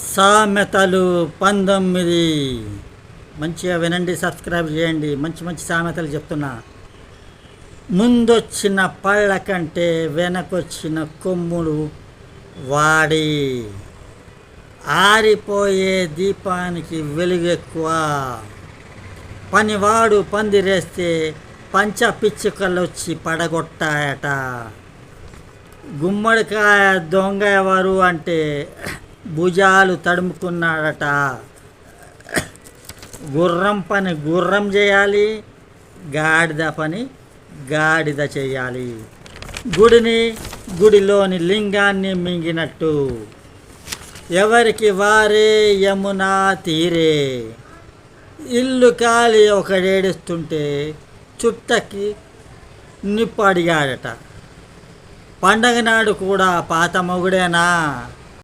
సామెతలు 19. మంచిగా వినండి, సబ్స్క్రైబ్ చేయండి. మంచి మంచి సామెతలు చెప్తున్నా. ముందొచ్చిన పళ్ళ కంటే వెనకొచ్చిన కొమ్ములు వాడి, ఆరిపోయే దీపానికి వెలుగు ఎక్కువ. పనివాడు పందిరేస్తే పంచ పిచ్చుకలొచ్చి పడగొట్టాయట. గుమ్మడికాయ దొంగ ఎవరు అంటే భుజాలు తడుముకున్నాడట. గుర్రం పని గుర్రం చేయాలి, గాడిద పని గాడిద చేయాలి. గుడిలోని లింగాన్ని మింగినట్టు ఎవరికి వారే యమునా తీరే. ఇల్లు కాలి ఒకడేడుస్తుంటే చుట్టకి నిప్పు అడిగాడట. పండగ నాడు కూడా పాత మొగుడేనా